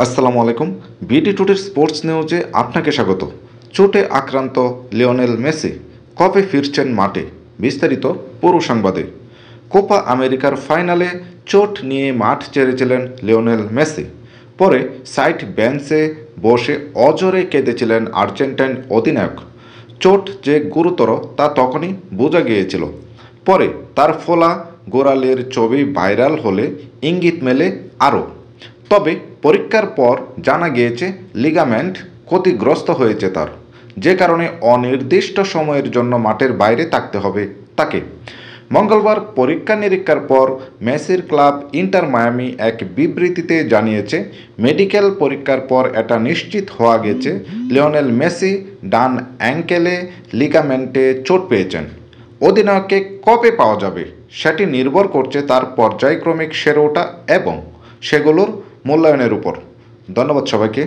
আসসালামু আলাইকুম। BD টুডের sports নিউজে আপনাকে স্বাগত। চোটে আক্রান্ত লিওনেল মেসি কবে ফিরছেন মাঠে, বিস্তারিত পুরো সংবাদে। কোপা আমেরিকার ফাইনালে চোট নিয়ে মাঠ ছেড়েছিলেন লিওনেল মেসি। পরে সাইড বেঞ্চে বসে অজরে কেঁদেছিলেন আর্জেন্টাইন অধিনায়ক। চোট যে গুরুতর তা তখনই বোঝা গিয়েছিল। পরে তার ফোলা গোড়ালির ছবি ভাইরাল হলে ইঙ্গিত মেলে আরও। তবে পরীক্ষার পর জানা গিয়েছে লিগামেন্ট ক্ষতিগ্রস্ত হয়েছে তার, যে কারণে অনির্দিষ্ট সময়ের জন্য মাঠের বাইরে থাকতে হবে তাকে। মঙ্গলবার পরীক্ষা নিরীক্ষার পর মেসির ক্লাব ইন্টার মায়ামি এক বিবৃতিতে জানিয়েছে, মেডিকেল পরীক্ষার পর এটা নিশ্চিত হওয়া গেছে লিওনেল মেসি ডান অ্যাঙ্কেলে লিগামেন্টে চোট পেয়েছেন। অধিনায়ককে কবে পাওয়া যাবে সেটি নির্ভর করছে তার পর্যায়ক্রমিক সেরে ওঠা এবং সেগুলোর মূল্যায়নের উপর। ধন্যবাদ সবাইকে।